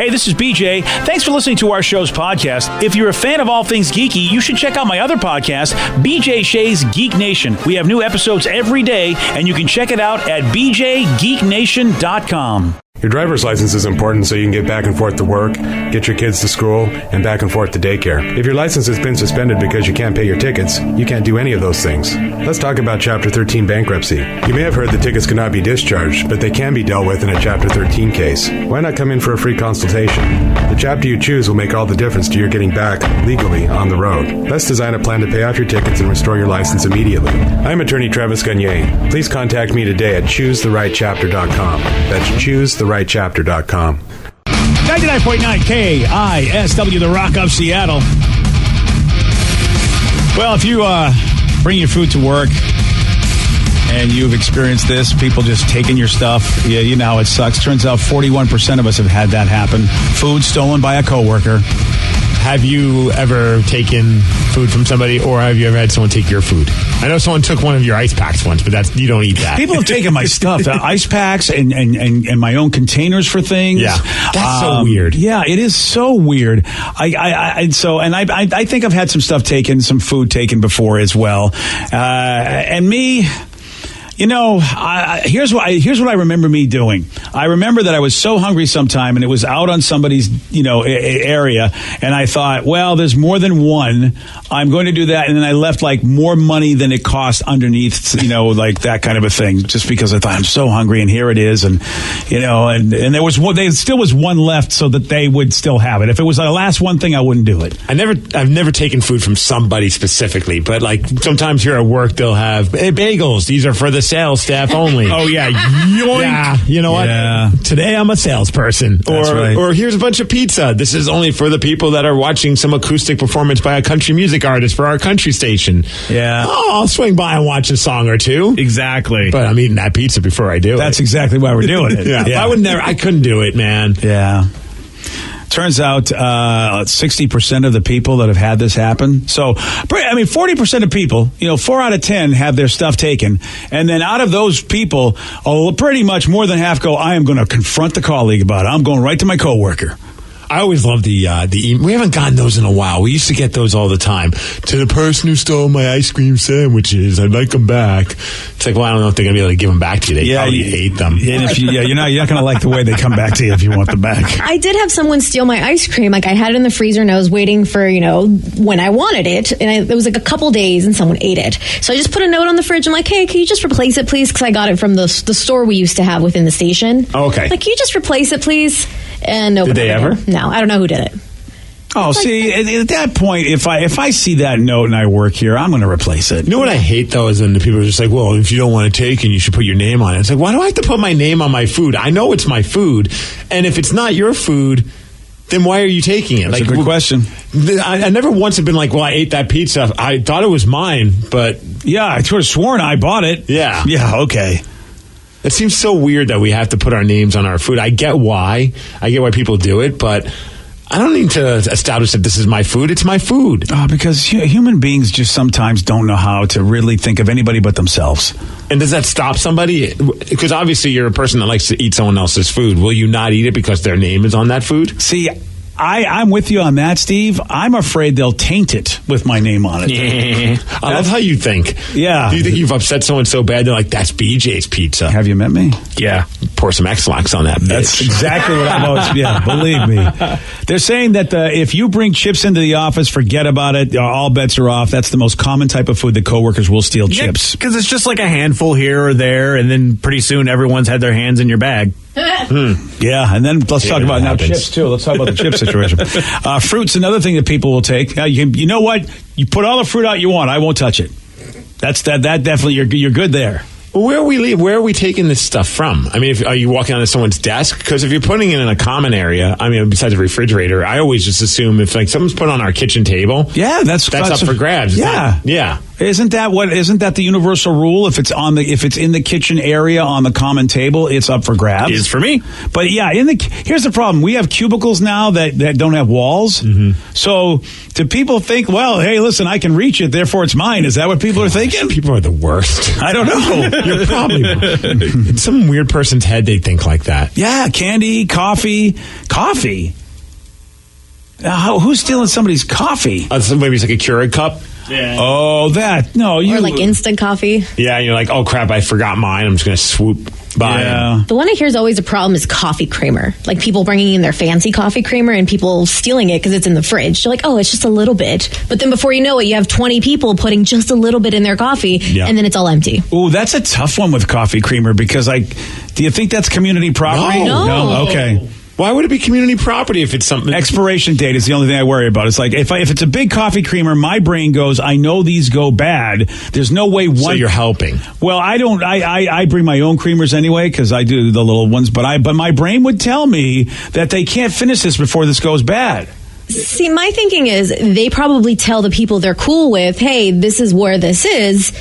Hey, this is BJ. Thanks for listening to our show's podcast. If you're a fan of all things geeky, you should check out my other podcast, BJ Shea's Geek Nation. We have new episodes every day, and you can check it out at bjgeeknation.com. Your driver's license is important so you can get back and forth to work, get your kids to school, and back and forth to daycare. If your license has been suspended because you can't pay your tickets, you can't do any of those things. Let's talk about Chapter 13 bankruptcy. You may have heard that tickets cannot be discharged, but they can be dealt with in a Chapter 13 case. Why not come in for a free consultation? The chapter you choose will make all the difference to your getting back, legally, on the road. Let's design a plan to pay off your tickets and restore your license immediately. I'm attorney Travis Gagne. Please contact me today at choosetherightchapter.com. That's choosetherightchapter.com. 99.9 KISW, the Rock of Seattle. Well, if you bring your food to work and you've experienced this, people just taking your stuff, yeah, you know how it sucks. Turns out 41% of us have had that happen. Food stolen by a coworker. Have you ever taken food from somebody, or have you ever had someone take your food? I know someone took one of your ice packs once, but you don't eat that. People have taken my stuff, ice packs and my own containers for things. Yeah, that's so weird. Yeah, it is so weird. I think I've had some stuff taken, some food taken before as well. And me, you know, here's what I remember me doing. I remember that I was so hungry sometime, and it was out on somebody's, area, and I thought, well, there's more than one. I'm going to do that, and then I left like more money than it cost underneath, like that kind of a thing, just because I thought I'm so hungry, and here it is, and and there was one. There still was one left, so that they would still have it. If it was the last one thing, I wouldn't do it. I've never taken food from somebody specifically, but like sometimes here at work they'll have bagels. These are for the sales staff only. Oh yeah, yoink. Yeah, you know what? Yeah. Today I'm a salesperson. That's right. Or here's a bunch of pizza. This is only for the people that are watching some acoustic performance by a country music artist for our country station. Yeah. Oh, I'll swing by and watch a song or two. Exactly. But I'm eating that pizza before I do it. That's exactly why we're doing it. Yeah. I couldn't do it, man. Yeah. Turns out 60% of the people that have had this happen. So, 40% of people, 4 out of 10 have their stuff taken. And then out of those people, pretty much more than half go, I am going to confront the colleague about it. I'm going right to my coworker. I always love the we haven't gotten those in a while. We used to get those all the time. To the person who stole my ice cream sandwiches, I'd like them back. It's like, well, I don't know if they're going to be able to give them back to you. They probably hate them. And if you're not going to like the way they come back to you if you want them back. I did have someone steal my ice cream. Like, I had it in the freezer and I was waiting for, when I wanted it. And it was like a couple days and someone ate it. So I just put a note on the fridge. I'm like, hey, can you just replace it, please? Because I got it from the store we used to have within the station. Oh, okay. Like, can you just replace it, please? And nobody did they ever? No, I don't know who did it. Oh, see, at that point, if I see that note and I work here, I'm going to replace it. You know what I hate, though, is when the people are just like, well, if you don't want to take it, you should put your name on it. It's like, why do I have to put my name on my food? I know it's my food, and if it's not your food, then why are you taking it? That's a good question. I never once have been like, well, I ate that pizza. I thought it was mine, but... Yeah, I could have sworn I bought it. Yeah. Yeah, okay. It seems so weird that we have to put our names on our food. I get why. I get why people do it, but I don't need to establish that this is my food. It's my food. Because human beings just sometimes don't know how to really think of anybody but themselves. And does that stop somebody? Because obviously you're a person that likes to eat someone else's food. Will you not eat it because their name is on that food? See, I'm with you on that, Steve. I'm afraid they'll taint it with my name on it. Yeah. I love how you think. Yeah. Do you think you've upset someone so bad they're like, that's BJ's pizza? Have you met me? Yeah. Pour some X-Lax on that bitch. That's exactly what I'm always... Yeah, believe me. They're saying that if you bring chips into the office, forget about it. All bets are off. That's the most common type of food that coworkers will steal chips. Because it's just like a handful here or there, and then pretty soon everyone's had their hands in your bag. Yeah, and then let's talk about now chips too. Let's talk about the chip situation. Fruit's another thing that people will take. You know what? You put all the fruit out you want. I won't touch it. That definitely you're good there. Well, where are we taking this stuff from? I mean, are you walking onto someone's desk? Because if you're putting it in a common area, I mean, besides a refrigerator, I always just assume if like something's put on our kitchen table, yeah, that's up for grabs. Yeah, yeah. Isn't that the universal rule? If it's in the kitchen area on the common table, it's up for grabs. It is for me. But yeah, here's the problem. We have cubicles now that don't have walls. Mm-hmm. So do people think, well, hey, listen, I can reach it, therefore it's mine? Is that what people are thinking? People are the worst. I don't know. You're probably in some weird person's head. They think like that. Yeah, candy, coffee. Who's stealing somebody's coffee? Maybe it's like a Keurig cup. Yeah. Oh, that. No, Or like instant coffee. Yeah, and you're like, oh crap, I forgot mine. I'm just going to swoop by. Yeah. The one I hear is always a problem is coffee creamer. Like people bringing in their fancy coffee creamer and people stealing it because it's in the fridge. You're like, oh, it's just a little bit. But then before you know it, you have 20 people putting just a little bit in their coffee, and then it's all empty. Oh, that's a tough one with coffee creamer because do you think that's community property? No. Okay. Why would it be community property if it's something? Expiration date is the only thing I worry about. It's like if it's a big coffee creamer, my brain goes, I know these go bad. There's no way one. So you're helping. Well, I don't. I bring my own creamers anyway because I do the little ones. But my brain would tell me that they can't finish this before this goes bad. See, my thinking is they probably tell the people they're cool with, hey, this is where this is.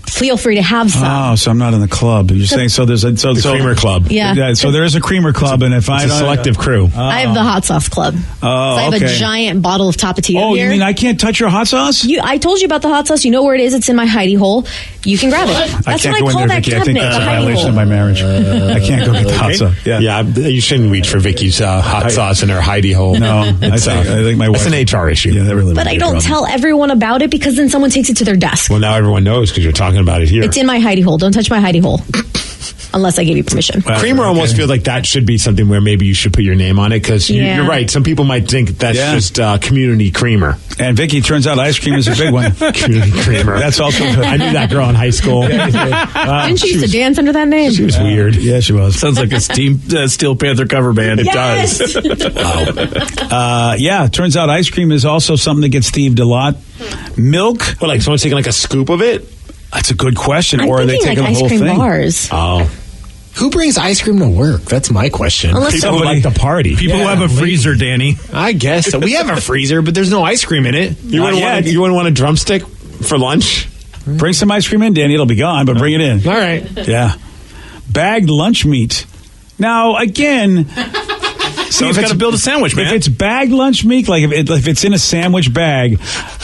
Feel free to have some. Oh, so I'm not in the club. You're saying so there's a creamer club. Yeah. So there is a creamer club, and if It's a selective crew. I have the hot sauce club. Oh, I have a giant bottle of Tapatio Oh, here. you mean I can't touch your hot sauce? I told you about the hot sauce. You know where it is. It's in my hidey hole. You can grab it. That's I can't what go I call in there, that Vicky. I cabinet. think that's the a hidey violation hole. of my marriage. I can't go get the hot sauce. Yeah, you shouldn't reach for Vicky's hot sauce in her hidey hole. No, I think my wife. That's an HR issue. Yeah, that really. But I don't tell everyone about it because then someone takes it to their desk. Well, now everyone knows because you're talking about it here. It's in my hidey hole. Don't touch my hidey hole. Unless I give you permission. Creamer almost feels like that should be something where maybe you should put your name on it because you're right. Some people might think that's just community creamer. And Vicky, turns out ice cream is a big one. Community creamer. That's also good. I knew that girl in high school. Didn't she used to dance under that name? She was weird. Yeah, she was. Sounds like a Steel Panther cover band. It Yes! does. Yeah, turns out ice cream is also something that gets thieved a lot. Milk. Well, like someone's taking like a scoop of it? That's a good question. I'm or are they thinking taking like the whole ice cream thing? bars. Oh. Who brings ice cream to work? That's my question. Unless People who like the party. People who have a freezer, Danny. I guess so. We have a freezer, but there's no ice cream in it. You wouldn't want a drumstick for lunch? Bring some ice cream in, Danny. It'll be gone, but bring it in. All right. Yeah. Bagged lunch meat. Now, again... Someone's got to build a sandwich, man. If it's bagged lunch meat, like if it's in a sandwich bag,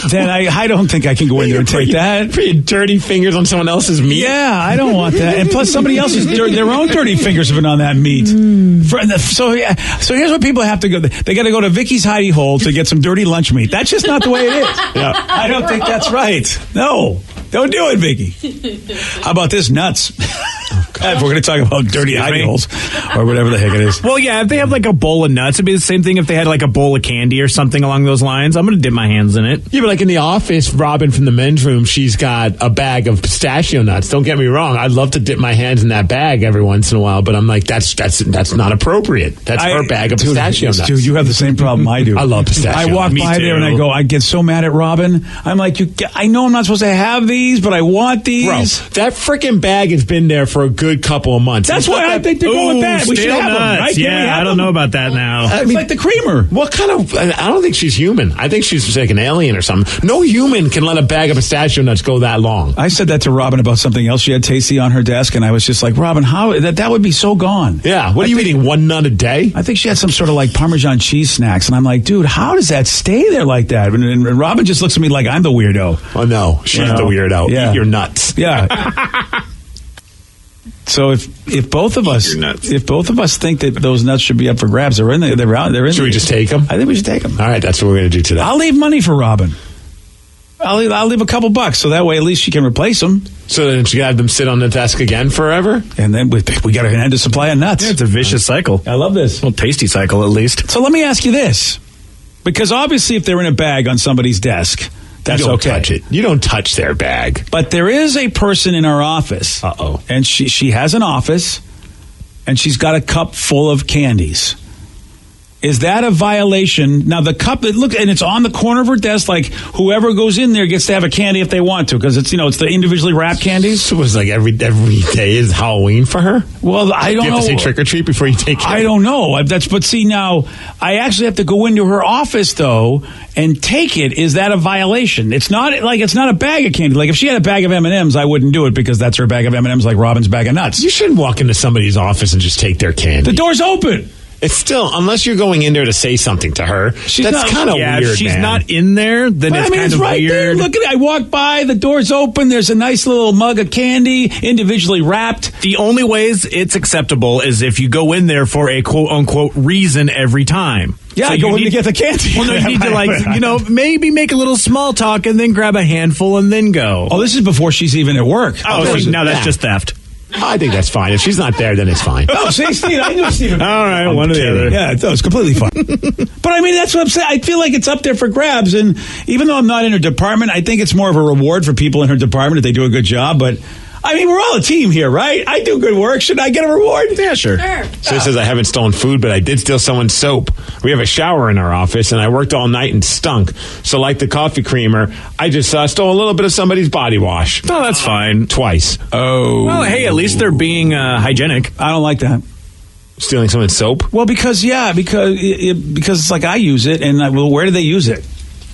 then I don't think I can go in there and take that. Put your dirty fingers on someone else's meat? Yeah, I don't want that. And plus, somebody else's their own dirty fingers have been on that meat. So here's what people have to go. They got to go to Vicky's hidey hole to get some dirty lunch meat. That's just not the way it is. Yeah. I don't think that's right. No, don't do it, Vicky. How about this? Nuts. If we're going to talk about dirty hidey holes or whatever the heck it is. Well, yeah, if they have like a bowl of nuts, it'd be the same thing if they had like a bowl of candy or something along those lines. I'm going to dip my hands in it. Yeah, but like in the office, Robin from the men's room, she's got a bag of pistachio nuts. Don't get me wrong. I'd love to dip my hands in that bag every once in a while, but I'm like, that's not appropriate. That's her bag of pistachio nuts. Dude, you have the same problem I do. I love pistachio I walk nuts. by Me there and too. I go, I get so mad at Robin. I'm like, I know I'm not supposed to have these, but I want these. Bro, that freaking bag has been there for a good couple of months. That's why I think they're going with that. We should stale have them, nuts. right? Can't we Yeah, have I don't them? know about that now. It's like the creamer. What kind of... I don't think she's human. I think she's like an alien or something. No human can let a bag of pistachio nuts go that long. I said that to Robin about something else she had tasty on her desk, and I was just like, Robin, how that would be so gone. Yeah. What are you eating, one nut a day? I think she had some sort of like Parmesan cheese snacks, and I'm like, dude, how does that stay there like that? And Robin just looks at me like I'm the weirdo. Oh, no. She's the weirdo. Yeah. Eat your nuts. Yeah. So if both of us think that those nuts should be up for grabs, they're in. Should we just take them? I think we should take them. All right, that's what we're going to do today. I'll leave money for Robin. I'll leave a couple bucks so that way at least she can replace them. So then she got to have them sit on the desk again forever? And then we got to end a supply of nuts. Yeah, it's a vicious cycle. I love this. Well, tasty cycle at least. So let me ask you this, because obviously if they're in a bag on somebody's desk, that's you don't okay. touch it. You don't touch their bag. But there is a person in our office. Uh-oh. And she has an office, and she's got a cup full of candies. Is that a violation? Now the cup, look, and it's on the corner of her desk. Like whoever goes in there gets to have a candy if they want to, because it's it's the individually wrapped candies. So it was like every day is Halloween for her. Well, I don't know. You have to say trick or treat before you take it. I don't know. But see, now I actually have to go into her office though and take it. Is that a violation? It's not a bag of candy. Like if she had a bag of M&Ms, I wouldn't do it because that's her bag of M&Ms, like Robin's bag of nuts. You shouldn't walk into somebody's office and just take their candy. The door's open. It's still, unless you're going in there to say something to her, that's kind of weird, if she's man. not in there, then it's kind of right weird. There. Look at it. I walk by, the door's open, there's a nice little mug of candy, individually wrapped. The only ways it's acceptable is if you go in there for a quote-unquote reason every time. Yeah, so I go in to get the candy. Well, no, you need to maybe make a little small talk and then grab a handful and then go. Oh, this is before she's even at work. Oh, no, that's just theft. I think that's fine. If she's not there, then it's fine. Oh, see, Steve, I knew Steve. All right, one or the other. Yeah, it was completely fine. But I mean, that's what I'm saying. I feel like it's up there for grabs. And even though I'm not in her department, I think it's more of a reward for people in her department if they do a good job. But I mean, we're all a team here, right? I do good work. Should I get a reward? Yeah, sure. So it says I haven't stolen food, but I did steal someone's soap. We have a shower in our office, and I worked all night and stunk. So like the coffee creamer, I just stole a little bit of somebody's body wash. Oh, that's fine. Twice. Oh. Well, hey, at least they're being hygienic. I don't like that. Stealing someone's soap? Well, because it's like I use it, and where do they use it?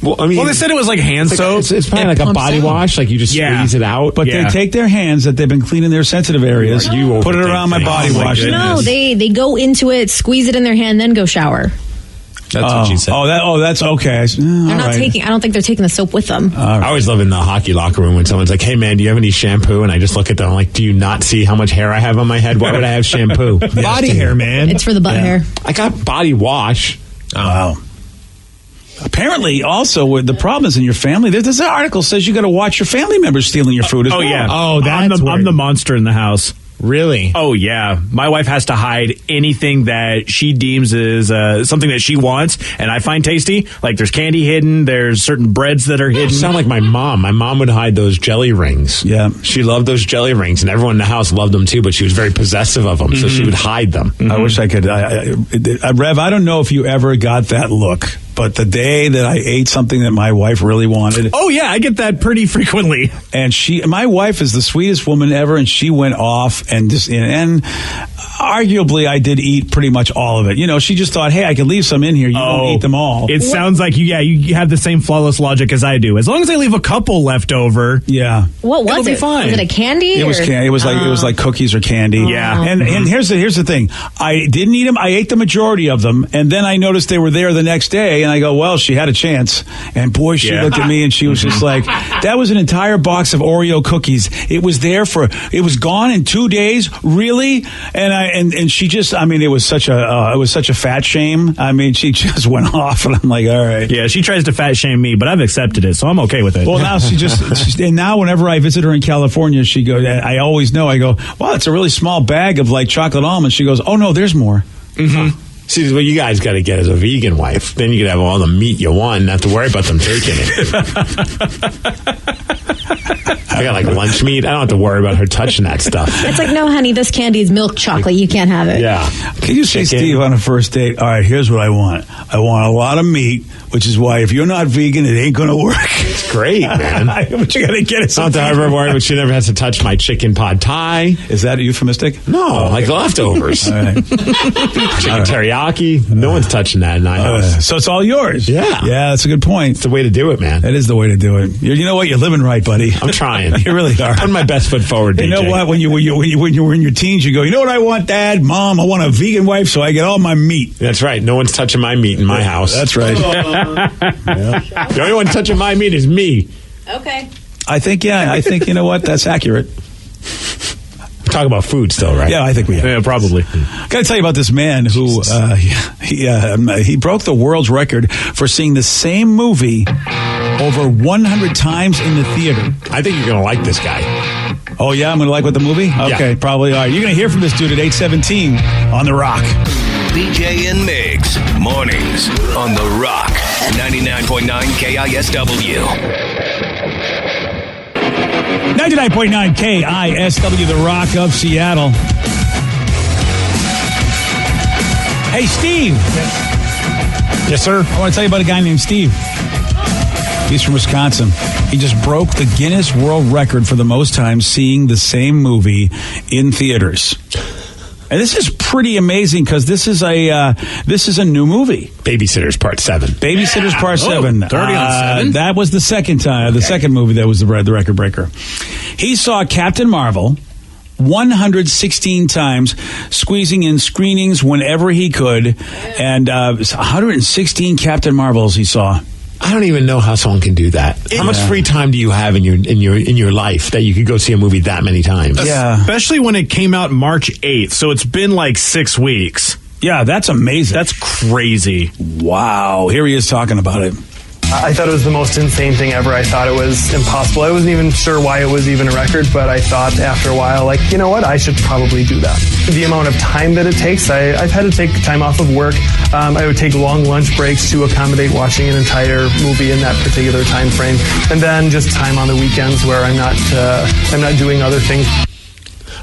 Well, I mean, they said it was like hand soap. It's probably like a body wash, like you just squeeze it out. But they take their hands that they've been cleaning their sensitive areas, put it around my body wash. No, they go into it, squeeze it in their hand, then go shower. That's what she said. That's okay. They're not taking. I don't think they're taking the soap with them. I always love in the hockey locker room when someone's like, "Hey man, do you have any shampoo?" And I just look at them, I'm like, "Do you not see how much hair I have on my head? Why would I have shampoo?" Body hair, man. It's for the butt hair. I got body wash. Oh, wow. Apparently, also, the problem is in your family. There's an article says you got to watch your family members stealing your food as well. Yeah. Oh, that's I'm the monster in the house. Really? Oh, yeah. My wife has to hide anything that she deems is something that she wants and I find tasty. Like there's candy hidden. There's certain breads that are hidden. You sound like my mom. My mom would hide those jelly rings. Yeah. She loved those jelly rings, and everyone in the house loved them too, but she was very possessive of them, so she would hide them. I wish I could. Rev, I don't know if you ever got that look, but the day that I ate something that my wife really wanted. Oh, yeah. I get that pretty frequently. And my wife is the sweetest woman ever, and she went off and arguably I did eat pretty much all of it. She just thought, hey, I could leave some in here. You don't eat them all. It sounds like you have the same flawless logic as I do. As long as I leave a couple left over. Yeah. What was it'll be fine. Was it a candy? It was candy. It was like cookies or candy. Yeah. And here's the thing. I didn't eat them. I ate the majority of them, and then I noticed they were there the next day, and I go, well, she had a chance. And boy, she looked at me and she was just like, that was an entire box of Oreo cookies. It was gone in 2 days. Really? And she just, it was such a fat shame. She just went off, and I'm like, all right. Yeah, she tries to fat shame me, but I've accepted it, so I'm okay with it. Well, now and now whenever I visit her in California, she goes, I always know, I go, wow, it's a really small bag of like chocolate almonds. She goes, oh no, there's more. Mm-hmm. See, what you guys got to get as a vegan wife. Then you could have all the meat you want and not have to worry about them taking it. I got like lunch meat. I don't have to worry about her touching that stuff. It's like, no, honey, this candy is milk chocolate. You can't have it. Yeah. Can you say, Steve, on a first date, all right, here's what I want. I want a lot of meat, which is why if you're not vegan, it ain't going to work. It's great, man. But you got to get it. I don't have to ever worry, but she never has to touch my chicken pod thai. Is that euphemistic? No, like leftovers. All right. Chicken teriyaki. No one's touching that in my house. So it's all yours. Yeah. Yeah, that's a good point. It's the way to do it, man. That is the way to do it. You know what? You're living right, buddy. I'm trying. You really are. Putting my best foot forward, DJ. You know what? When you were in your teens, you go, you know what I want, Dad? Mom, I want a vegan wife so I get all my meat. That's right. No one's touching my meat in my house. That's right. The only one touching my meat is me. Okay. I think, you know what? That's accurate. Talk about food still, right? Yeah, I think we have. Yeah, probably. Got to tell you about this man who he broke the world's record for seeing the same movie over 100 times in the theater. I think you're going to like this guy. Oh, yeah? I'm going to like what the movie? Okay, Yeah. Probably. All right. You're going to hear from this dude at 8:17 on The Rock. BJ and Migs, mornings on The Rock, 99.9 KISW. 99.9 KISW, The Rock of Seattle. Hey, Steve. Yes, sir. I want to tell you about a guy named Steve. He's from Wisconsin. He just broke the Guinness World Record for the most time seeing the same movie in theaters. And this is pretty amazing because this is a new movie. Babysitters Part 7. Babysitters Part 7. 30 on 7. That was the second time, the second movie that was the record breaker. He saw Captain Marvel 116 times, squeezing in screenings whenever he could, and 116 Captain Marvels he saw. I don't even know how someone can do that. How much free time do you have in your life that you could go see a movie that many times? Yeah. Especially when it came out March 8th, so it's been like 6 weeks. Yeah, that's amazing. That's crazy. Wow. Here he is talking about it. I thought it was the most insane thing ever. I thought it was impossible. I wasn't even sure why it was even a record, but I thought after a while, like, you know what, I should probably do that. The amount of time that it takes, I've had to take time off of work. I would take long lunch breaks to accommodate watching an entire movie in that particular time frame. And then just time on the weekends where I'm not doing other things.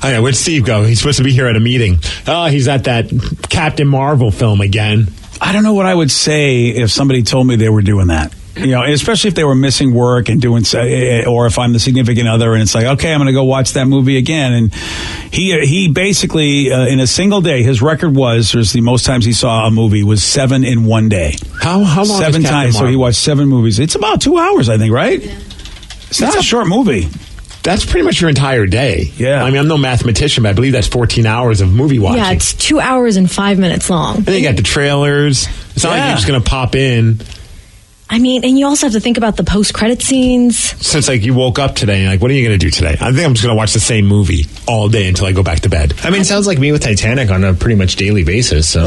I know. Where'd Steve go? He's supposed to be here at a meeting. Oh, he's at that Captain Marvel film again. I don't know what I would say if somebody told me they were doing that. You know, especially if they were missing work and doing, or if I'm the significant other and it's like, okay, I'm going to go watch that movie again. And he basically, in a single day, his record was the most times he saw a movie was 7 in one day. How long? 7 times. So he watched 7 movies. It's about 2 hours, I think, right? Yeah. It's not a short movie. That's pretty much your entire day. Yeah. I mean, I'm no mathematician, but I believe that's 14 hours of movie watching. Yeah, it's 2 hours and 5 minutes long. And then you got the trailers. It's not like you're just going to pop in. I mean, and you also have to think about the post-credit scenes. So it's like you woke up today and you're like, what are you going to do today? I think I'm just going to watch the same movie all day until I go back to bed. I mean, it sounds like me with Titanic on a pretty much daily basis. So.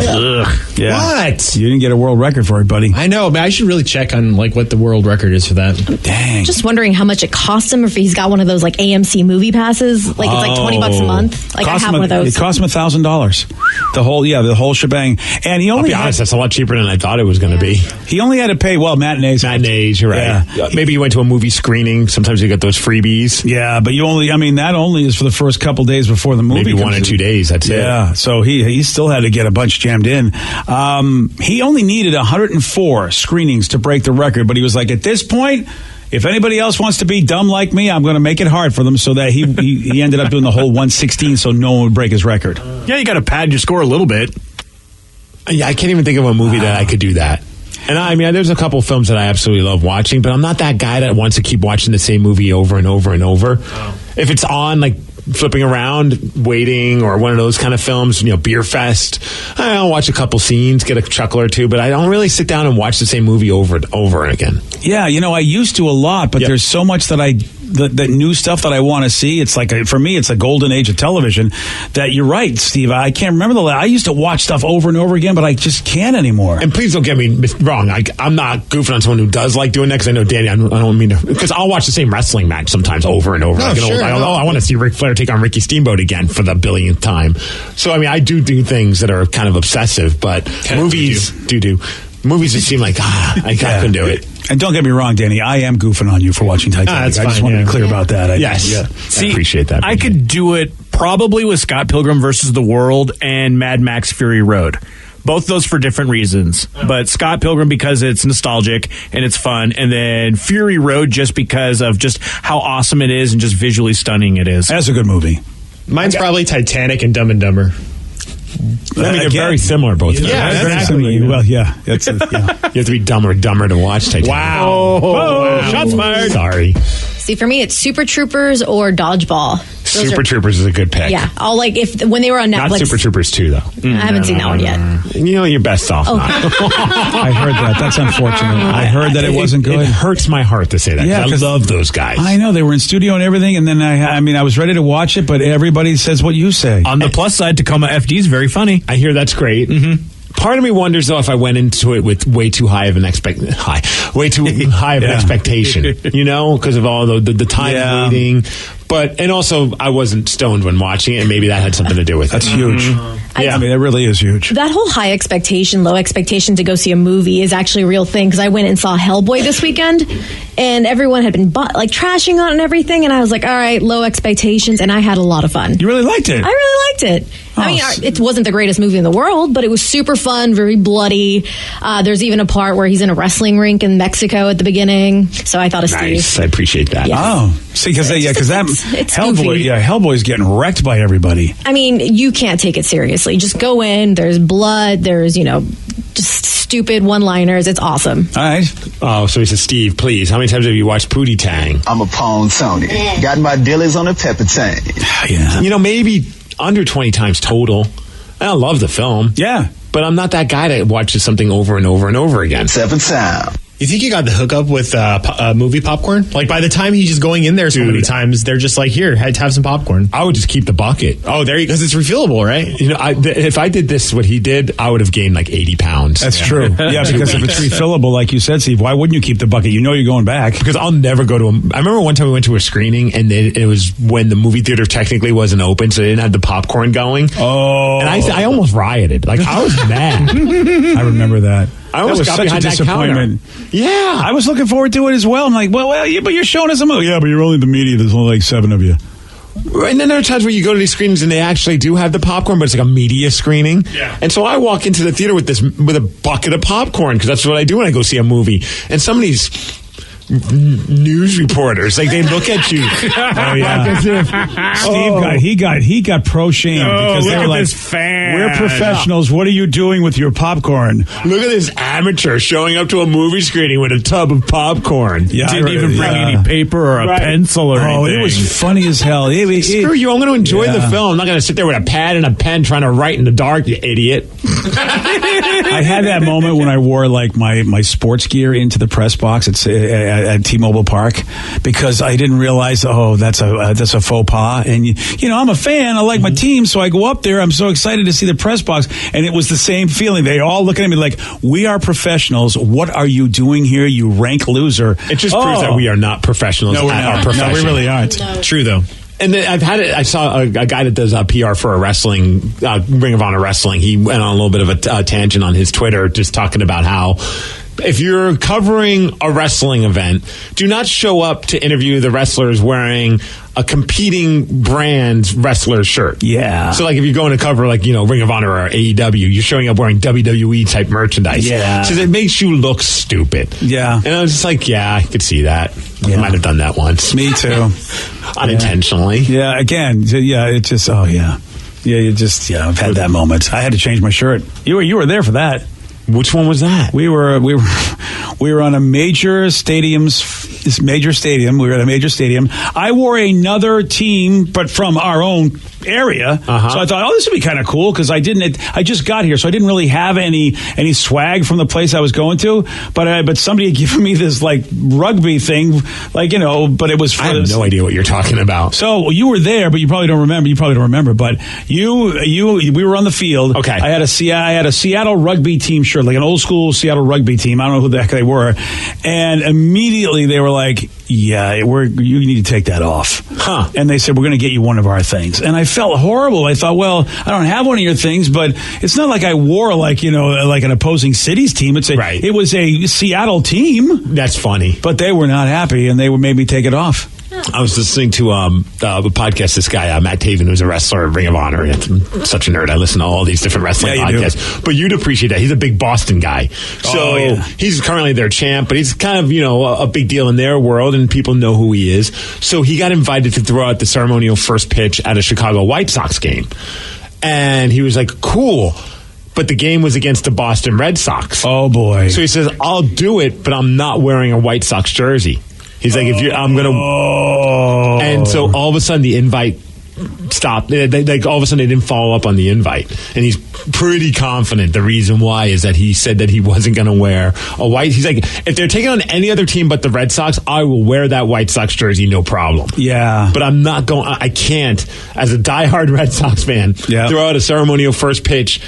Yeah. What? You didn't get a world record for it, buddy. I know, but I should really check on like what the world record is for that. Dang. Just wondering how much it costs him, or if he's got one of those like AMC movie passes. Like it's like $20 a month. Like I have one of those. It cost him $1,000. The whole shebang. And he I'll only be honest, that's a lot cheaper than I thought it was going to be. He only had to pay, matinees. You're right. Yeah. Maybe you went to a movie screening. Sometimes you get those freebies. Yeah, but that only is for the first couple days before the movie. Maybe 1 or 2 days. That's it. Yeah, so he still had to get a bunch jammed in. He only needed 104 screenings to break the record, but he was like, at this point, if anybody else wants to be dumb like me, I'm going to make it hard for them, so that he ended up doing the whole 116 so no one would break his record. Yeah, you got to pad your score a little bit. Yeah, I can't even think of a movie that I could do that. And I mean, there's a couple films that I absolutely love watching, but I'm not that guy that wants to keep watching the same movie over and over and over. Oh. If it's on, like, flipping around, waiting, or one of those kind of films, Beer Fest, I'll watch a couple scenes, get a chuckle or two, but I don't really sit down and watch the same movie over and over again. Yeah, I used to a lot, but there's so much that new stuff that I want to see. It's like, for me, it's a golden age of television that you're right, Steve. I can't remember I used to watch stuff over and over again, but I just can't anymore. And please don't get me wrong. I'm not goofing on someone who does like doing that, because I know, Danny, I don't mean to, because I'll watch the same wrestling match sometimes over and over. I want to see Ric Flair take on Ricky Steamboat again for the billionth time. So, I mean, I do things that are kind of obsessive, but movies Movies just seem like, I couldn't do it. And don't get me wrong, Danny, I am goofing on you for watching Titanic. I just want to be clear about that. See, I appreciate that. I could do it probably with Scott Pilgrim versus the World and Mad Max Fury Road. Both those for different reasons. But Scott Pilgrim because it's nostalgic and it's fun. And then Fury Road just because of just how awesome it is and just visually stunning it is. That's a good movie. Mine's probably Titanic and Dumb and Dumber. I mean, they're very similar, both of them. Yeah, exactly. Well, yeah. You have to be dumber to watch Titanic. Wow. Shots fired. Sorry. See, for me, it's Super Troopers or Dodgeball. Super Troopers is a good pick. Yeah. When they were on Netflix. Not Super Troopers 2, though. I haven't seen that one yet. You're best off not. I heard that. That's unfortunate. I heard that it wasn't good. It hurts my heart to say that. Yeah, I love those guys. I know. They were in studio and everything, and then I was ready to watch it, but everybody says what you say. On the plus side, Tacoma FD is very funny. I hear that's great. Mm-hmm. Part of me wonders, though, if I went into it with way too high of an expectation, because of all the time waiting. And also, I wasn't stoned when watching it, and maybe that had something to do with it. That's huge. Mm-hmm. I mean, it really is huge. That whole high expectation, low expectation to go see a movie is actually a real thing, because I went and saw Hellboy this weekend, and everyone had been trashing on it and everything, and I was like, all right, low expectations, and I had a lot of fun. You really liked it? I really liked it. I mean, it wasn't the greatest movie in the world, but it was super fun, very bloody. There's even a part where he's in a wrestling rink in Mexico at the beginning. So I thought of Nice. Steve. I appreciate that. Yeah. Oh, see, because it's goofy. Hellboy's getting wrecked by everybody. I mean, you can't take it seriously. Just go in. There's blood. There's, just stupid one-liners. It's awesome. All right. Oh, so he says, Steve, please, how many times have you watched Pootie Tang? I'm a Pawn Tony. Got my dillies on a pepper tang. Yeah. Maybe under 20 times total. I love the film. Yeah. But I'm not that guy that watches something over and over and over again. 7 times. You think you got the hookup with movie popcorn? Like, by the time he's just going in there so many times, they're just like, here, have some popcorn. I would just keep the bucket. Oh, there you go. Because it's refillable, right? If I did this, what he did, I would have gained like 80 pounds. That's true. Yeah, because if it's refillable, like you said, Steve, why wouldn't you keep the bucket? You know you're going back. Because I'll never go to I remember one time we went to a screening, and it was when the movie theater technically wasn't open, so they didn't have the popcorn going. Oh. And I almost rioted. Like, I was mad. I remember that. I almost was got such a behind that disappointment. counter. Yeah. I was looking forward to it as well. I'm like, well, yeah, but you're showing us a movie. Yeah, but you're only the media. There's only like 7 of you. And then there are times where you go to these screenings and they actually do have the popcorn, but it's like a media screening. Yeah. And so I walk into the theater with a bucket of popcorn, because that's what I do when I go see a movie. And some of these news reporters, like, they look at you. Oh yeah, Steve he got pro shamed because they were like, "We're professionals. What are you doing with your popcorn?" Look at this amateur showing up to a movie screening with a tub of popcorn. Yeah, Didn't even bring any paper or a pencil or anything. It was funny as hell. Screw you! I'm going to enjoy the film. I'm not going to sit there with a pad and a pen trying to write in the dark. You idiot! I had that moment when I wore like my sports gear into the press box at T-Mobile Park, because I didn't realize, that's a faux pas. And I'm a fan. I like my team, so I go up there. I'm so excited to see the press box, and it was the same feeling. They all looking at me like, "We are professionals. What are you doing here, you rank loser?" It just proves that we are not professionals. No, we're at not. our profession. No, we really aren't. No. True, though. And then I saw a guy that does PR for a wrestling, Ring of Honor wrestling. He went on a little bit of a tangent on his Twitter, just talking about how, if you're covering a wrestling event, do not show up to interview the wrestlers wearing a competing brand wrestler's shirt. Yeah. So, like, if you're going to cover, like, Ring of Honor or AEW, you're showing up wearing WWE type merchandise. Yeah. So it makes you look stupid. Yeah. And I was just like, yeah, I could see that. Yeah. I might have done that once. Me too. Unintentionally. Yeah. Again. Yeah. It just. Oh yeah. Yeah. I've had that moment. I had to change my shirt. You were there for that. Which one was that? We were on a major stadium. We were at a major stadium. I wore another team, but from our own area. So I thought, this would be kind of cool, because I just got here, so I didn't really have any swag from the place I was going to. But somebody had given me this like rugby thing, but it was. I have no idea what you're talking about. So you were there, but you probably don't remember. But we were on the field. Okay. I had a Seattle rugby team shirt, like an old school Seattle rugby team. I don't know who the heck they were, and immediately they were like, "Yeah, you need to take that off." Huh? And they said, "We're going to get you one of our things." And I felt horrible. I thought, well, I don't have one of your things, but it's not like I wore like an opposing city's team. It was a Seattle team. That's funny. But they were not happy, and they made me take it off. I was listening to a podcast. This guy, Matt Taven, who's a wrestler at Ring of Honor. And I'm such a nerd. I listen to all these different wrestling podcasts. But you'd appreciate that. He's a big Boston guy. So he's currently their champ, but he's kind of, a big deal in their world, and people know who he is. So he got invited to throw out the ceremonial first pitch at a Chicago White Sox game. And he was like, cool. But the game was against the Boston Red Sox. Oh, boy. So he says, I'll do it, but I'm not wearing a White Sox jersey. He's like, I'm going to... And so all of a sudden the invite stopped. All of a sudden they didn't follow up on the invite. And he's pretty confident the reason why is that he said that he wasn't going to wear a white... He's like, if they're taking on any other team but the Red Sox, I will wear that White Sox jersey, no problem. Yeah. But I'm not going... I can't, as a diehard Red Sox fan, throw out a ceremonial first pitch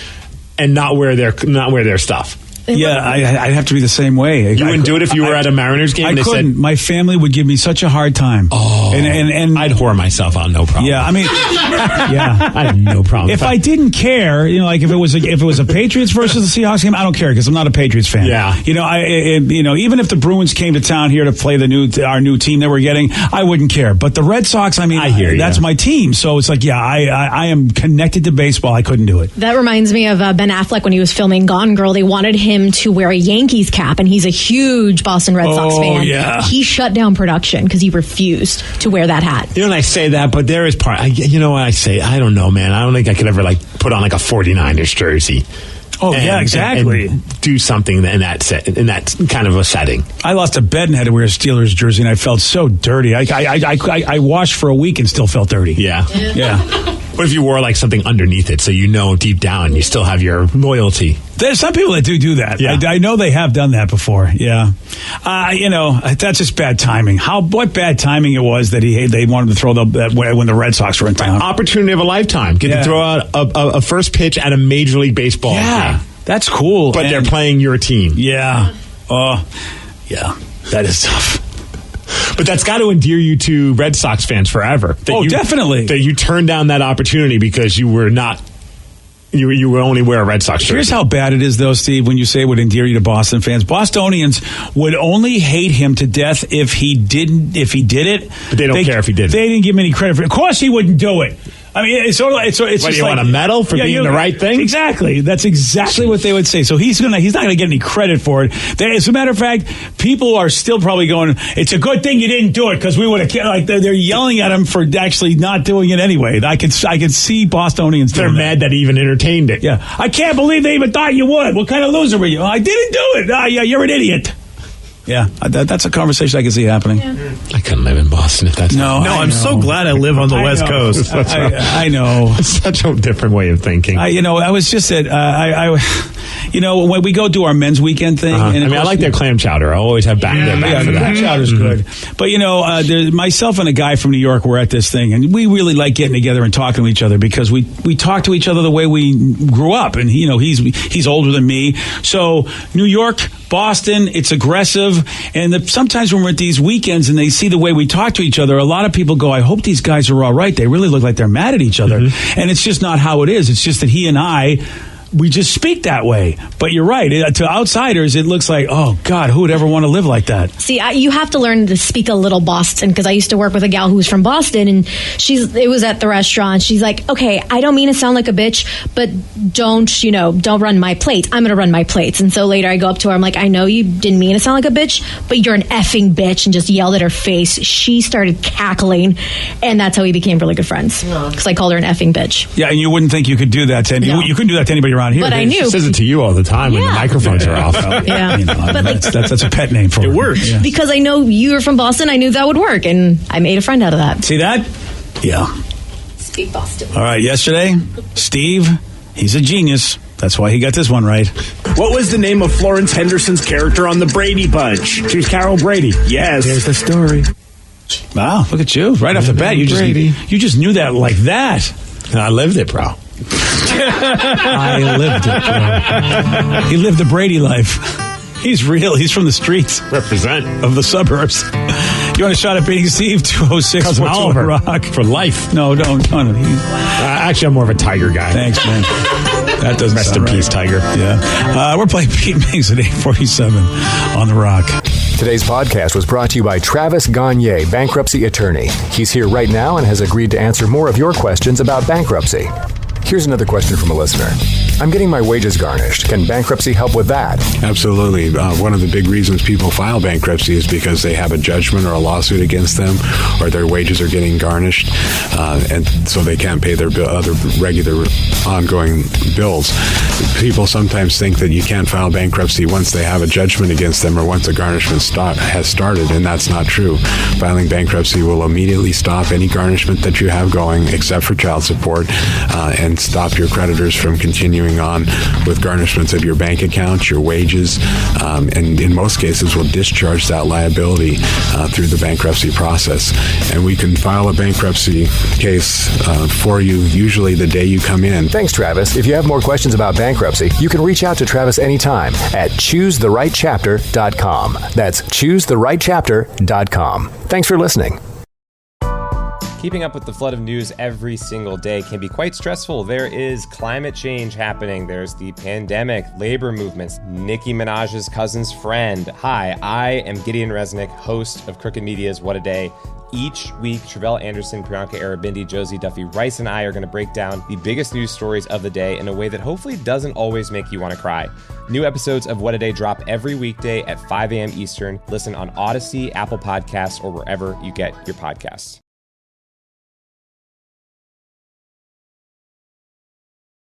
and not wear their stuff. Yeah, I'd have to be the same way. You wouldn't do it if you were at a Mariners game? I couldn't. My family would give me such a hard time. Oh, and I'd whore myself out, no problem. Yeah, I mean, yeah, I have no problem. If I didn't care, like if it was a Patriots versus the Seahawks game, I don't care because I'm not a Patriots fan. Yeah, even if the Bruins came to town here to play our new team that we're getting, I wouldn't care. But the Red Sox, I mean, I hear you. That's my team, so it's like, yeah, I am connected to baseball. I couldn't do it. That reminds me of Ben Affleck when he was filming Gone Girl. They wanted him to wear a Yankees cap, and he's a huge Boston Red Sox fan. Yeah. He shut down production because he refused to wear that hat. And I say that, but there is part. I don't know, man. I don't think I could ever put on a 49ers jersey. Oh, yeah, exactly. And do something in that kind of a setting. I lost a bet and had to wear a Steelers jersey, and I felt so dirty. I washed for a week and still felt dirty. Yeah. Yeah. What if you wore something underneath it so deep down you still have your loyalty? There's some people that do that. Yeah. I know they have done that before. Yeah. That's just bad timing. What bad timing it was that they wanted to throw that when the Red Sox were in town. Opportunity of a lifetime. Get to throw out a first pitch at a Major League Baseball game. That's cool. But they're playing your team. Yeah. Yeah. That is tough. But that's got to endear you to Red Sox fans forever. Definitely. That you turned down that opportunity because you were not. You would only wear a Red Sox jersey. Here's how bad it is, though, Steve, when you say it would endear you to Boston fans. Bostonians would only hate him to death if he did it. But they don't care if he did it. They didn't give him any credit for it. Of course he wouldn't do it. I mean, it's what, you want a medal for being the right thing? Exactly. That's exactly what they would say. So he's not going to get any credit for it. As a matter of fact, people are still probably going, it's a good thing you didn't do it because we would have, they're yelling at him for actually not doing it anyway. I could see Bostonians doing They're mad that he even entertained it. Yeah. I can't believe they even thought you would. What kind of loser were you? I didn't do it. Yeah, you're an idiot. Yeah, that's a conversation I can see happening. Yeah. I couldn't live in Boston if that's I'm so glad I live on the West Coast. I know. It's such a different way of thinking. I was just at when we go do our men's weekend thing. And I like their clam chowder. I always have their back for that. Clam chowder's good. But myself and a guy from New York were at this thing, and we really like getting together and talking to each other because we talk to each other the way we grew up, and he's older than me. So New York, Boston, it's aggressive. And sometimes when we're at these weekends and they see the way we talk to each other, a lot of people go, I hope these guys are all right. They really look like they're mad at each other. Mm-hmm. And it's just not how it is. It's just that he and we just speak that way. But you're right. To outsiders, it looks like, oh, God, who would ever want to live like that? See, you have to learn to speak a little Boston, because I used to work with a gal who was from Boston, and it was at the restaurant. She's like, okay, I don't mean to sound like a bitch, but don't run my plate. I'm going to run my plates. And so later I go up to her. I'm like, I know you didn't mean to sound like a bitch, but you're an effing bitch, and just yelled at her face. She started cackling, and that's how we became really good friends, because I called her an effing bitch. Yeah, and you wouldn't think you could do that to you couldn't do that to anybody around here. But I knew. She says it to you all the time when the microphones are off. Yeah. But that's a pet name for her. It works. Yeah. Because I know you're from Boston, I knew that would work, and I made a friend out of that. See that? Yeah. Speak Boston. All right, yesterday, Steve, he's a genius. That's why he got this one right. What was the name of Florence Henderson's character on The Brady Bunch? She was Carol Brady. Yes. Here's the story. Wow, look at you. Right off the bat, you just knew that like that. I lived it, bro. I lived it, bro. He lived the Brady life. He's real. He's from the streets. Represent. Of the suburbs. You want a shot at beating Steve? 206 Oliver. Rock. For life. No, don't. Actually, I'm more of a Tiger guy. Thanks, man. That doesn't Rest in peace, Tiger. Yeah. We're playing Pete Miggs at 8:47 on The Rock. Today's podcast was brought to you by Travis Gagne, bankruptcy attorney. He's here right now and has agreed to answer more of your questions about bankruptcy. Here's another question from a listener. I'm getting my wages garnished. Can bankruptcy help with that? Absolutely. One of the big reasons people file bankruptcy is because they have a judgment or a lawsuit against them, or their wages are getting garnished, and so they can't pay their other regular ongoing bills. People sometimes think that you can't file bankruptcy once they have a judgment against them or once a garnishment has started, and that's not true. Filing bankruptcy will immediately stop any garnishment that you have going, except for child support, and and stop your creditors from continuing on with garnishments of your bank account, your wages, and in most cases will discharge that liability through the bankruptcy process. And we can file a bankruptcy case for you usually the day you come in. Thanks, Travis. If you have more questions about bankruptcy, you can reach out to Travis anytime at choosetherightchapter.com. That's choosetherightchapter.com. Thanks for listening. Keeping up with the flood of news every single day can be quite stressful. There is climate change happening. There's the pandemic, labor movements, Nicki Minaj's cousin's friend. Hi, I am Gideon Resnick, host of Crooked Media's What a Day. Each week, Travelle Anderson, Priyanka Arabindi, Josie Duffy Rice, and I are going to break down the biggest news stories of the day in a way that hopefully doesn't always make you want to cry. New episodes of What a Day drop every weekday at 5 a.m. Eastern. Listen on Odyssey, Apple Podcasts, or wherever you get your podcasts.